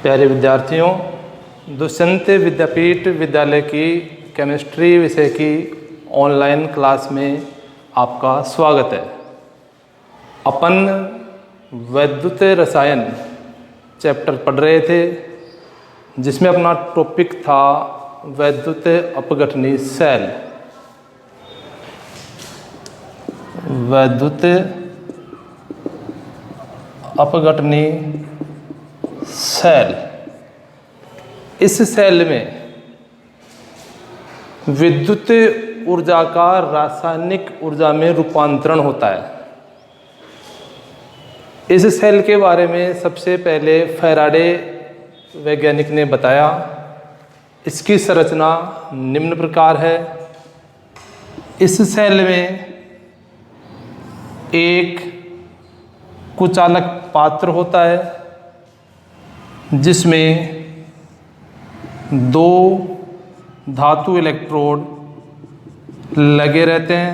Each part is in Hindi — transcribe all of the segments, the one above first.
प्यारे विद्यार्थियों, दुष्यंत विद्यापीठ विद्यालय की केमिस्ट्री विषय की ऑनलाइन क्लास में आपका स्वागत है। अपन वैद्युत रसायन चैप्टर पढ़ रहे थे, जिसमें अपना टॉपिक था वैद्युत अपघटनी सेल। वैद्युत अपघटनी सेल, इस सेल में विद्युत ऊर्जा का रासायनिक ऊर्जा में रूपांतरण होता है। इस सेल के बारे में सबसे पहले फैराडे वैज्ञानिक ने बताया। इसकी संरचना निम्न प्रकार है। इस सेल में एक कुचालक पात्र होता है, जिसमें दो धातु इलेक्ट्रोड लगे रहते हैं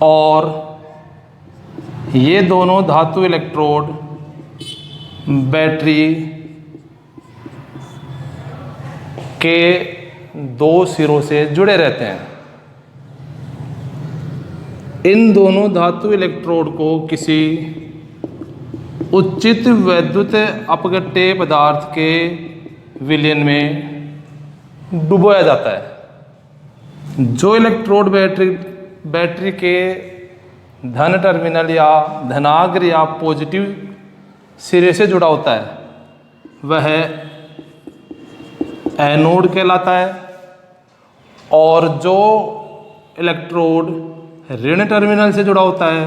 और ये दोनों धातु इलेक्ट्रोड बैटरी के दो सिरों से जुड़े रहते हैं। इन दोनों धातु इलेक्ट्रोड को किसी उचित वैद्युत अपघट्य पदार्थ के विलयन में डुबोया जाता है। जो इलेक्ट्रोड बैटरी के धन टर्मिनल या धनाग्र या पॉजिटिव सिरे से जुड़ा होता है, वह एनोड कहलाता है, और जो इलेक्ट्रोड ऋण टर्मिनल से जुड़ा होता है,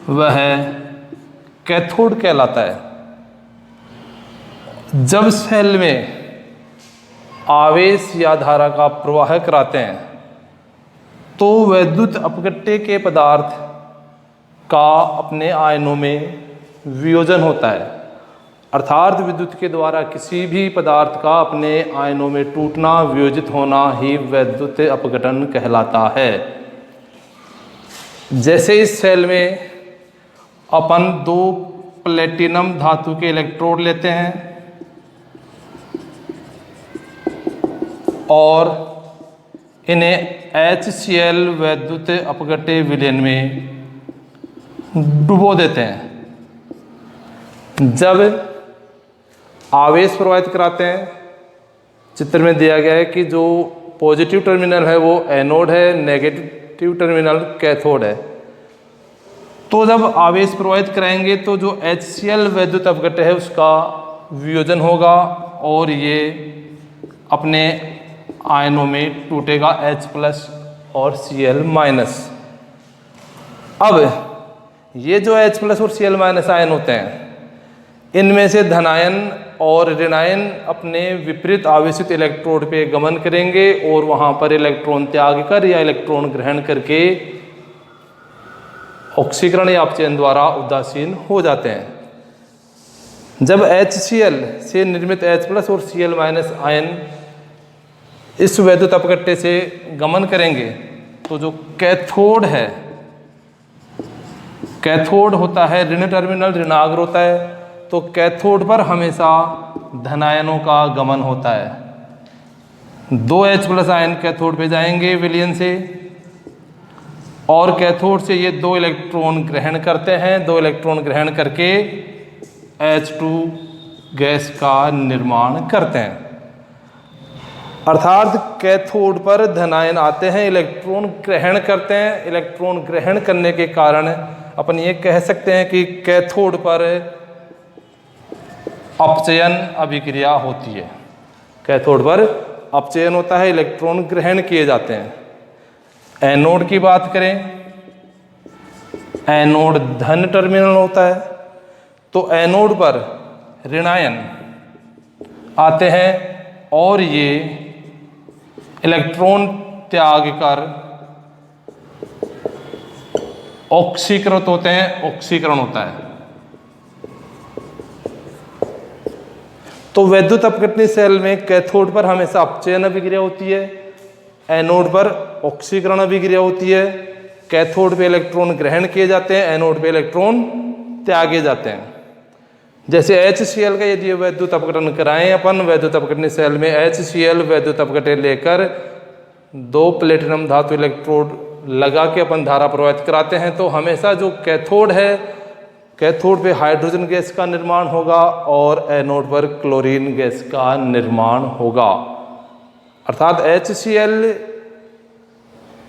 वह कैथोड कहलाता है। जब सेल में आवेश या धारा का प्रवाह कराते हैं, तो वैद्युत अपघट्य के पदार्थ का अपने आयनों में वियोजन होता है। अर्थात विद्युत के द्वारा किसी भी पदार्थ का अपने आयनों में टूटना, वियोजित होना ही वैद्युत अपघटन कहलाता है। जैसे इस सेल में अपन दो प्लेटिनम धातु के इलेक्ट्रोड लेते हैं और इन्हें HCl वैद्युत अपघट्य विलयन में डुबो देते हैं। जब आवेश प्रवाहित कराते हैं, चित्र में दिया गया है कि जो पॉजिटिव टर्मिनल है वो एनोड है, नेगेटिव टर्मिनल कैथोड है। तो जब आवेश प्रवाहित कराएंगे तो जो HCl वैद्युत अपघट्य है उसका वियोजन होगा और ये अपने आयनों में टूटेगा H+ और Cl-। अब ये जो H+ और Cl- आयन होते हैं, इनमें से धनायन और ऋणायन अपने विपरीत आवेशित इलेक्ट्रोड पे गमन करेंगे और वहाँ पर इलेक्ट्रॉन त्याग कर या इलेक्ट्रॉन ग्रहण करके ऑक्सीकरण या अपचयन द्वारा उदासीन हो जाते हैं। जब HCl से निर्मित H+ और Cl- आयन इस वैद्युत अपघट्य से गमन करेंगे, तो जो कैथोड है, कैथोड होता है ऋण टर्मिनल, ऋणाग्र होता है, तो कैथोड पर हमेशा धनायनों का गमन होता है। दो H+ आयन कैथोड पे जाएंगे विलयन से और कैथोड से ये दो इलेक्ट्रॉन ग्रहण करते हैं। दो इलेक्ट्रॉन ग्रहण करके H2 गैस का निर्माण करते हैं। अर्थात कैथोड पर धनायन आते हैं, इलेक्ट्रॉन ग्रहण करते हैं। इलेक्ट्रॉन ग्रहण करने के कारण अपन ये कह सकते हैं कि कैथोड पर अपचयन अभिक्रिया होती है। कैथोड पर अपचयन होता है, इलेक्ट्रॉन ग्रहण किए जाते हैं। एनोड की बात करें, एनोड धन टर्मिनल होता है, तो एनोड पर ऋणायन आते हैं और ये इलेक्ट्रॉन त्याग कर ऑक्सीकृत होते हैं, ऑक्सीकरण होता है। तो वैद्युत अपघटनी सेल में कैथोड पर हमेशा अपचयन अभिक्रिया होती है, एनोड पर ऑक्सीकरण अभिक्रिया होती है। कैथोड पे इलेक्ट्रॉन ग्रहण किए जाते हैं, एनोड पे इलेक्ट्रॉन त्यागे जाते हैं। जैसे HCl का यदि वैद्युत अपघटन कराएं अपन वैद्युत अपघटन सेल में HCl वैद्युत अपघटन लेकर 2 प्लेटिनम धातु इलेक्ट्रोड लगा के अपन धारा प्रवाहित कराते हैं तो हमेशा जो कैथोड है, कैथोड पे हाइड्रोजन गैस का निर्माण होगा और एनोड पर क्लोरीन गैस का निर्माण होगा। अर्थात HCl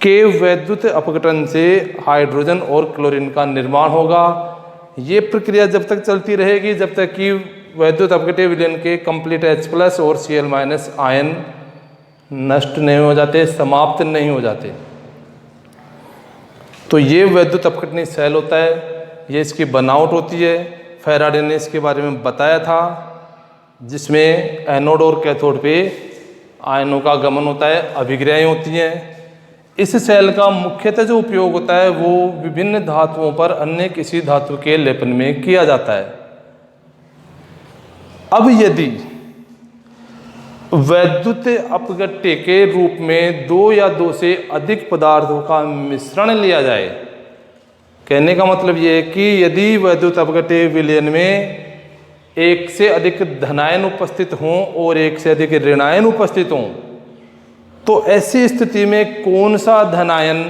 के वैद्युत अपघटन से हाइड्रोजन और क्लोरीन का निर्माण होगा। ये प्रक्रिया जब तक चलती रहेगी जब तक कि वैद्युत अपघट्य विलयन के कंप्लीट H+ और Cl- आयन नष्ट नहीं हो जाते, समाप्त नहीं हो जाते। तो ये वैद्युत अपघटनी सेल होता है, ये इसकी बनावट होती है। फैराडे ने इसके बारे में बताया था, जिसमें एनोड और कैथोड पे आयनों का गमन होता है, अभिक्रियाएं होती हैं। इस सेल का मुख्यतः जो उपयोग होता है वो विभिन्न धातुओं पर अन्य किसी धातु के लेपन में किया जाता है। अब यदि वैद्युत अपघट्य के रूप में 2 या 2 से अधिक पदार्थों का मिश्रण लिया जाए, कहने का मतलब ये है कि यदि वैद्युत अपघट्य विलयन में 1 से अधिक धनायन उपस्थित हों और 1 से अधिक ऋणायन उपस्थित हों, तो ऐसी स्थिति में कौन सा धनायन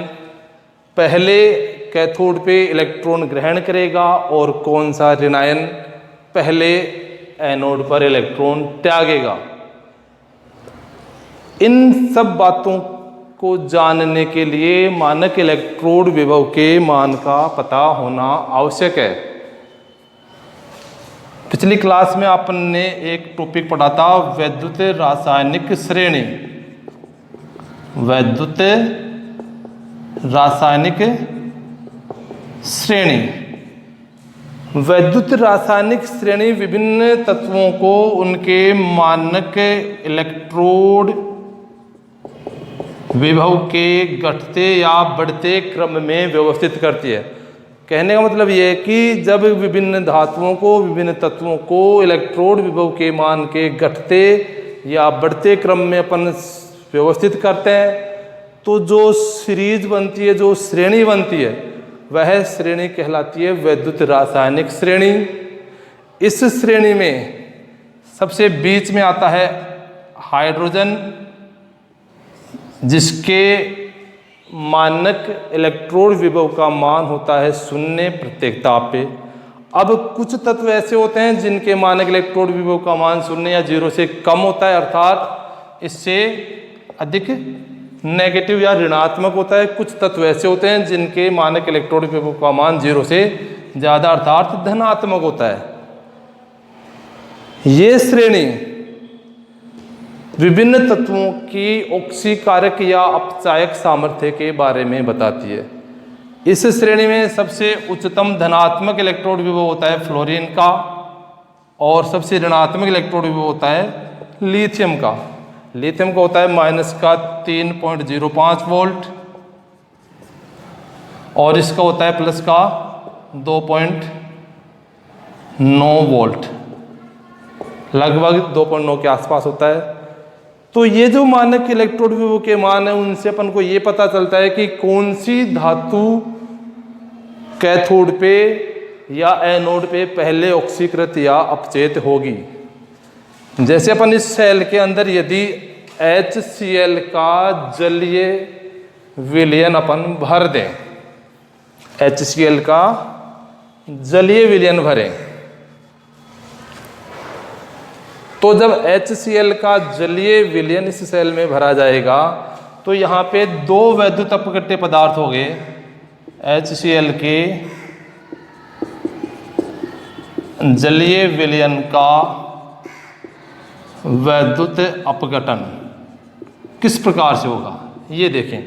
पहले कैथोड पे इलेक्ट्रॉन ग्रहण करेगा और कौन सा ऋणायन पहले एनोड पर इलेक्ट्रॉन त्यागेगा। इन सब बातों को जानने के लिए मानक इलेक्ट्रोड विभव के मान का पता होना आवश्यक है। पिछली क्लास में आपने एक टॉपिक पढ़ा था वैद्युत रासायनिक श्रेणी, वैद्युत रासायनिक श्रेणी। वैद्युत रासायनिक श्रेणी विभिन्न तत्वों को उनके मानक इलेक्ट्रोड विभव के घटते या बढ़ते क्रम में व्यवस्थित करती है। कहने का मतलब यह है कि जब विभिन्न धातुओं को, विभिन्न तत्वों को इलेक्ट्रोड विभव के मान के घटते या बढ़ते क्रम में अपन व्यवस्थित करते हैं तो जो सीरीज बनती है, जो श्रेणी बनती है, वह श्रेणी कहलाती है वैद्युत रासायनिक श्रेणी। इस श्रेणी में सबसे बीच में आता है हाइड्रोजन, जिसके मानक इलेक्ट्रोड विभव का मान होता है 0 प्रत्येक ताप पे। अब कुछ तत्व ऐसे होते हैं जिनके मानक इलेक्ट्रोड विभव का मान 0 या 0 से कम होता है, अर्थात इससे अधिक नेगेटिव या ऋणात्मक होता है। कुछ तत्व ऐसे होते हैं जिनके मानक इलेक्ट्रोड विभव का मान 0 से ज़्यादा अर्थात धनात्मक होता है। ये श्रेणी विभिन्न तत्वों की ऑक्सीकारक या अपचायक सामर्थ्य के बारे में बताती है। इस श्रेणी में सबसे उच्चतम धनात्मक इलेक्ट्रोड विभव होता है फ्लोरीन का और सबसे ऋणात्मक इलेक्ट्रोड विभव होता है लिथियम का। लिथियम का होता है -3.05 वोल्ट और इसका होता है प्लस का 2.9 वोल्ट, लगभग 2.9 के आसपास होता है। तो ये जो मानक इलेक्ट्रोड विभव के मान है उनसे अपन को ये पता चलता है कि कौन सी धातु कैथोड पे या एनोड पे पहले ऑक्सीकृत या अपचेत होगी। जैसे अपन इस सेल के अंदर यदि HCl का जलीय विलयन अपन भर दें, HCl का जलीय विलयन भरें, तो जब HCl का जलीय विलयन इस सेल में भरा जाएगा तो यहाँ पे 2 वैद्युत अपघट्य पदार्थ हो गए HCl के जलीय विलयन का वैद्युत अपघटन किस प्रकार से होगा ये देखें।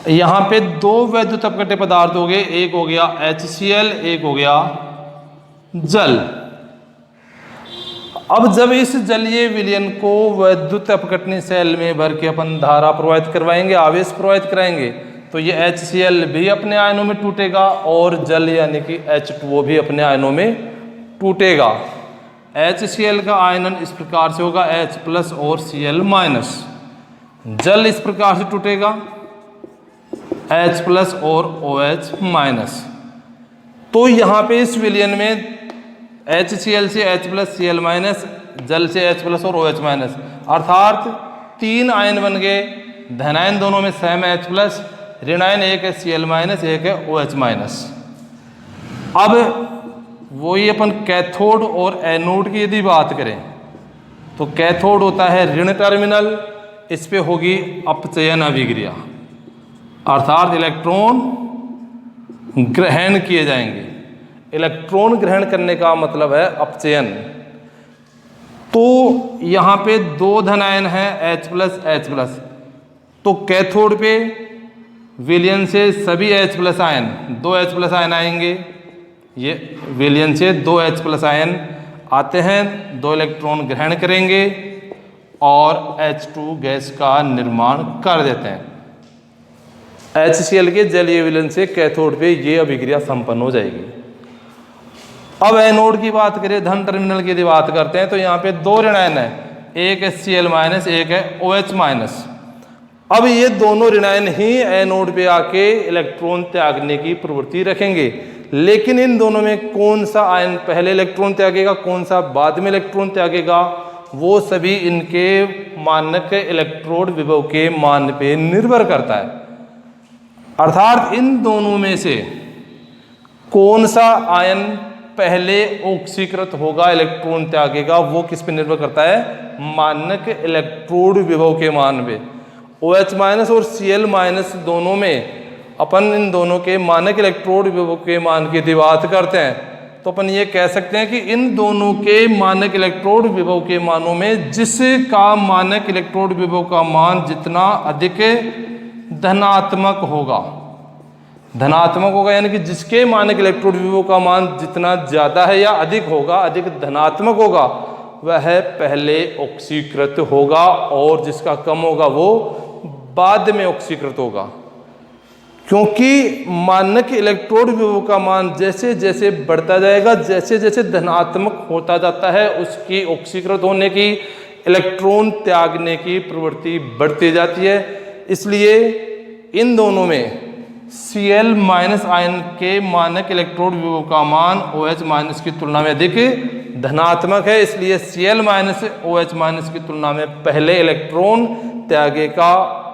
यहाँ पे 2 वैद्युत अपघट्य पदार्थ हो गए, एक हो गया HCl, एक हो गया जल। अब जब इस जलीय विलयन को वैद्युत अपघटनी सेल में भर के अपन धारा प्रवाहित करवाएंगे, आवेश प्रवाहित कराएंगे, तो ये HCl भी अपने आयनों में टूटेगा और जल यानी कि H2O भी अपने आयनों में टूटेगा। HCl का आयनन इस प्रकार से होगा H+ और Cl-। जल इस प्रकार से टूटेगा H+ और OH-। तो यहाँ पे इस विलयन में HCl से H प्लस Cl माइनस, जल से H प्लस और OH माइनस, अर्थात 3 आयन बन गए। धनायन दोनों में सेम है H प्लस, ऋणायन एक है Cl माइनस, एक है OH माइनस। अब वही अपन कैथोड और एनोड की यदि बात करें तो कैथोड होता है ऋण टर्मिनल, इस पे होगी अपचयन अभिक्रिया, अर्थात इलेक्ट्रॉन ग्रहण किए जाएंगे। इलेक्ट्रॉन ग्रहण करने का मतलब है अपचयन। तो यहाँ पे 2 धनायन है H प्लस, तो कैथोड पे विलयन से सभी H plus ion, 2 H plus ion आएंगे। ये विलयन से 2 H प्लस आयन आते हैं, 2 इलेक्ट्रॉन ग्रहण करेंगे और H2 गैस का निर्माण कर देते हैं। HCl के जलीय विलयन से कैथोड पे ये अभिक्रिया संपन्न हो जाएगी। अब एनोड की बात करें, धन टर्मिनल की यदि बात करते हैं तो यहाँ पे 2 ऋणायन है, एक है Cl माइनस, एक है OH माइनस। अब ये दोनों ऋणायन ही एनोड पे आके इलेक्ट्रॉन त्यागने की प्रवृत्ति रखेंगे, लेकिन इन दोनों में कौन सा आयन पहले इलेक्ट्रॉन त्यागेगा, कौन सा बाद में इलेक्ट्रॉन त्यागेगा, वो सभी इनके मानक इलेक्ट्रोड विभव के मान पे निर्भर करता है। अर्थात इन दोनों में से कौन सा आयन पहले ऑक्सीकृत होगा, इलेक्ट्रॉन त्यागेगा, वो किस पे निर्भर करता है, मानक इलेक्ट्रोड विभव के मान पे। OH माइनस और Cl माइनस दोनों में अपन इन दोनों के मानक इलेक्ट्रोड विभव के मान की यदि बात करते हैं तो अपन ये कह सकते हैं कि इन दोनों के मानक इलेक्ट्रोड विभव के मानों में जिसका मानक इलेक्ट्रोड विभव का मान जितना अधिक धनात्मक होगा, यानी कि जिसके मानक इलेक्ट्रोड विभव का मान जितना ज़्यादा है या अधिक होगा, अधिक धनात्मक होगा, वह पहले ऑक्सीकृत होगा और जिसका कम होगा वो बाद में ऑक्सीकृत होगा। क्योंकि मानक इलेक्ट्रोड विभव का मान जैसे जैसे बढ़ता जाएगा, जैसे जैसे धनात्मक होता जाता है, उसकी ऑक्सीकृत होने की, इलेक्ट्रॉन त्यागने की प्रवृत्ति बढ़ती जाती है। इसलिए इन दोनों में Cl माइनस आयन के मानक इलेक्ट्रोड विभव का मान OH माइनस की तुलना में अधिक धनात्मक है, इसलिए Cl माइनस OH माइनस की तुलना में पहले इलेक्ट्रॉन त्यागेगा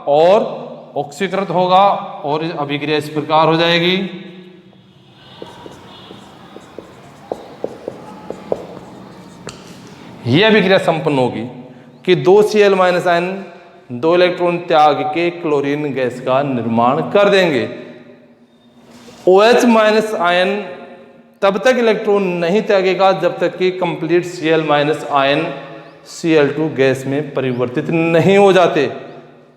और ऑक्सीकृत होगा और अभिक्रिया इस प्रकार हो जाएगी। यह अभिक्रिया संपन्न होगी कि 2 Cl माइनस आयन 2 इलेक्ट्रॉन त्याग के क्लोरीन गैस का निर्माण कर देंगे। OH माइनस आयन तब तक इलेक्ट्रॉन नहीं त्यागेगा जब तक कि complete Cl minus ion Cl2 gas में परिवर्तित नहीं हो जाते,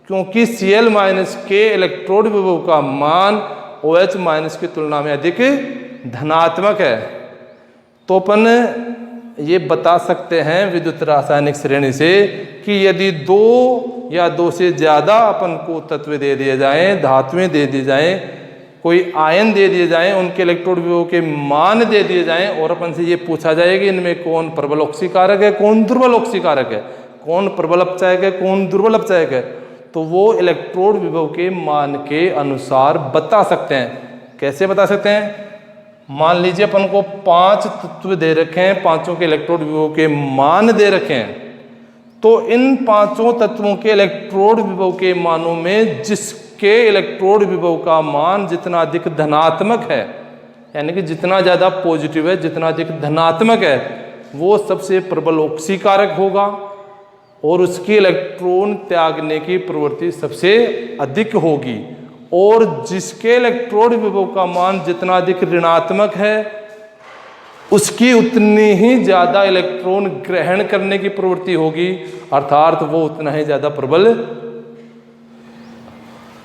क्योंकि Cl माइनस के इलेक्ट्रोड विभव का मान OH माइनस की तुलना में अधिक धनात्मक है। तो अपन ये बता सकते हैं विद्युत रासायनिक श्रेणी से कि यदि 2 या 2 से ज़्यादा अपन को तत्व दे दिए जाएं, धातुएं दे दी जाएं, कोई आयन दे दिए जाएं, उनके इलेक्ट्रोड विभव के मान दे दिए जाएं और अपन से ये पूछा जाए कि इनमें कौन प्रबल ऑक्सीकारक है, कौन दुर्बल ऑक्सीकारक है, कौन प्रबल अपचायक है, कौन दुर्बल अपचायक है, तो वो इलेक्ट्रोड विभव के मान के अनुसार बता सकते हैं। कैसे बता सकते हैं? मान लीजिए अपन को 5 तत्व दे रखे हैं, 5 के इलेक्ट्रोड विभव के मान दे रखे हैं, तो इन 5 तत्वों के इलेक्ट्रोड विभव के मानों में जिसके इलेक्ट्रोड विभव का मान जितना अधिक धनात्मक है, यानी कि जितना ज़्यादा पॉजिटिव है, जितना अधिक धनात्मक है, वो सबसे प्रबल ऑक्सीकारक होगा और उसकी इलेक्ट्रॉन त्यागने की प्रवृत्ति सबसे अधिक होगी। और जिसके इलेक्ट्रोड विभव का मान जितना अधिक ऋणात्मक है, उसकी उतनी ही ज़्यादा इलेक्ट्रॉन ग्रहण करने की प्रवृत्ति होगी, अर्थात वो उतना ही ज़्यादा प्रबल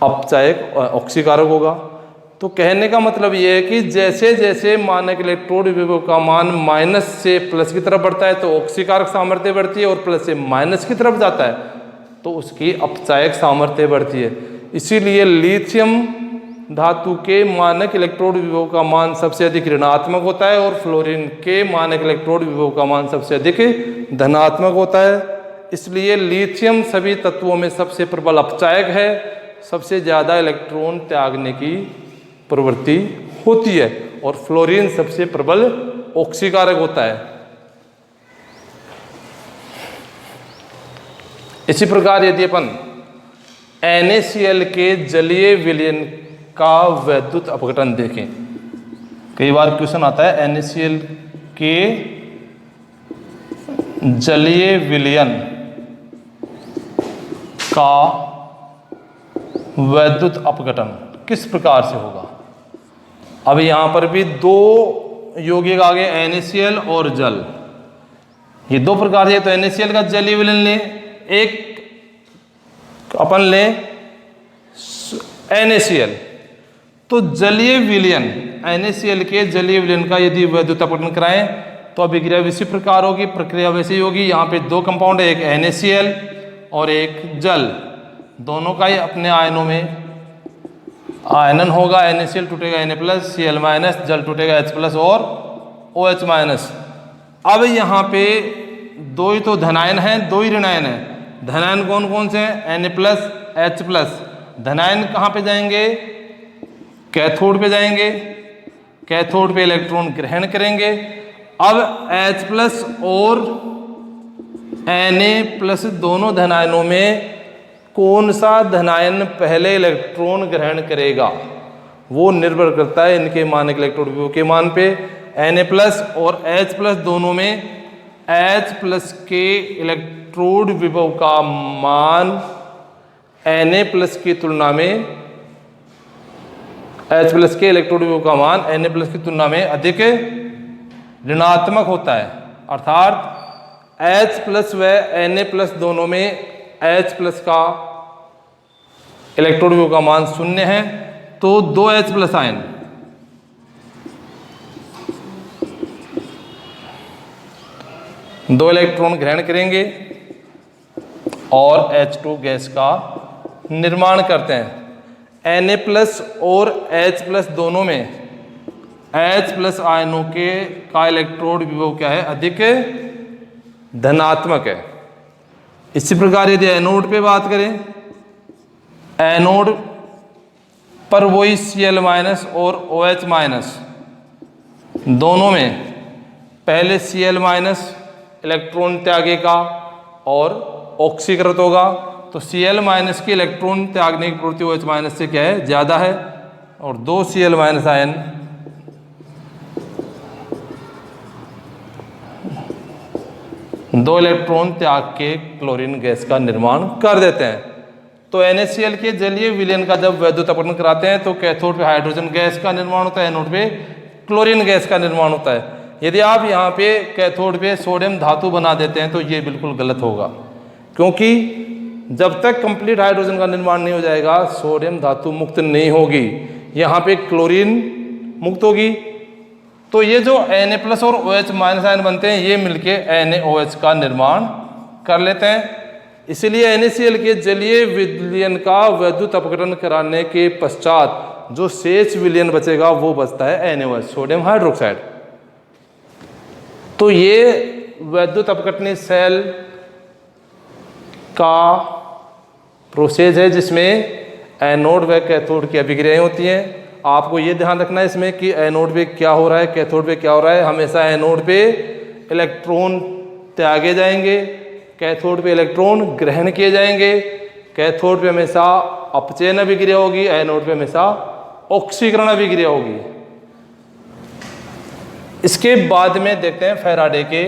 अपचायक ऑक्सीकारक होगा। तो कहने का मतलब ये है कि जैसे जैसे मानक इलेक्ट्रोड विभव का मान माइनस से प्लस की तरफ बढ़ता है तो ऑक्सीकारक सामर्थ्य बढ़ती है, और प्लस से माइनस की तरफ जाता है तो उसकी अपचायक सामर्थ्य बढ़ती है। इसीलिए लिथियम धातु के मानक इलेक्ट्रोड विभव का मान सबसे अधिक ऋणात्मक होता है और फ्लोरीन के मानक इलेक्ट्रोड विभव का मान सबसे अधिक धनात्मक होता है। इसलिए लिथियम सभी तत्वों में सबसे प्रबल अपचायक है, सबसे ज़्यादा इलेक्ट्रॉन त्यागने की प्रवृत्ति होती है, और फ्लोरीन सबसे प्रबल ऑक्सीकारक होता है। इसी प्रकार यदि अपन NaCl के जलीय विलयन का वैद्युत अपघटन देखें, कई बार क्वेश्चन आता है NaCl के जलीय विलयन का वैद्युत अपघटन किस प्रकार से होगा। अब यहां पर भी दो यौगिक आ गए NaCl और जल, ये दो प्रकार से। तो NaCl का जलीय विलयन ले, एक अपन ले NaCl, तो जलीय विलयन NaCl के जलीय विलयन का यदि वैद्युत अपघटन कराएं तो अभिक्रिया इसी प्रकार होगी, प्रक्रिया वैसे ही होगी। यहाँ पे दो कंपाउंड है, एक NaCl और एक जल, दोनों का ही अपने आयनों में आयनन होगा। NaCl टूटेगा Na+Cl-, जल टूटेगा H+ और OH-। अब यहाँ पे दो ही तो धनायन हैं, दो ही ऋणायन हैं। धनायन कौन कौन से हैं? Na+H+। धनायन कहाँ पे जाएंगे? कैथोड पे जाएंगे, कैथोड पे इलेक्ट्रॉन ग्रहण करेंगे। अब H+ और Na+ दोनों धनायनों में कौन सा धनायन पहले इलेक्ट्रॉन ग्रहण करेगा, वो निर्भर करता है इनके मानक इलेक्ट्रोड विभव के मान पे। Na+ और H+ दोनों में H+ के इलेक्ट्रोड विभव का मान Na+ की तुलना में, H+ के इलेक्ट्रोड विभव का मान Na+ की तुलना में अधिक ऋणात्मक होता है। अर्थात H+ व Na+ दोनों में H+ का इलेक्ट्रोड विभव का मान 0 है। तो दो H+ आयन दो इलेक्ट्रॉन ग्रहण करेंगे और H2 गैस का निर्माण करते हैं। Na+ और H+ दोनों में H+ आयनों के का इलेक्ट्रोड विभव क्या है? अधिक धनात्मक है। इसी प्रकार यदि एनोड पे बात करें, एनोड पर वही Cl- और OH- दोनों में पहले Cl- इलेक्ट्रॉन त्यागेगा और ऑक्सीकृत होगा। तो Cl- की इलेक्ट्रॉन त्यागने की प्रवृत्ति OH- से क्या है? ज़्यादा है। और दो Cl- आयन दो इलेक्ट्रॉन त्याग के क्लोरीन गैस का निर्माण कर देते हैं। तो NaCl के जलीय विलयन का जब वैद्युत अपघटन कराते हैं तो कैथोड पे हाइड्रोजन गैस का निर्माण होता है, एनोड पे क्लोरीन गैस का निर्माण होता है। यदि आप यहाँ पे कैथोड पे सोडियम धातु बना देते हैं तो ये बिल्कुल गलत होगा, क्योंकि जब तक कंप्लीट हाइड्रोजन का निर्माण नहीं हो जाएगा सोडियम धातु मुक्त नहीं होगी, यहाँ पे क्लोरीन मुक्त होगी। तो ये जो Na+ और OH- आयन बनते हैं ये मिलके NaOH का निर्माण कर लेते हैं। इसलिए NaCl के जलीय विलयन का वैद्युत अपघटन कराने के पश्चात जो शेष विलयन बचेगा वो बचता है NaOH, सोडियम हाइड्रोक्साइड। तो ये वैद्युत अपघटनीय सेल का प्रोसेस है जिसमें एनोड व कैथोड की अभिक्रियाएं होती हैं। आपको ये ध्यान रखना है इसमें कि एनोड पे क्या हो रहा है, कैथोड पे क्या हो रहा है। हमेशा एनोड पे इलेक्ट्रॉन त्यागे जाएंगे, कैथोड पे इलेक्ट्रॉन ग्रहण किए जाएंगे। कैथोड पे हमेशा अपचयन अभिक्रिया होगी, एनोड पे हमेशा ऑक्सीकरण अभिक्रिया होगी। इसके बाद में देखते हैं फैराडे के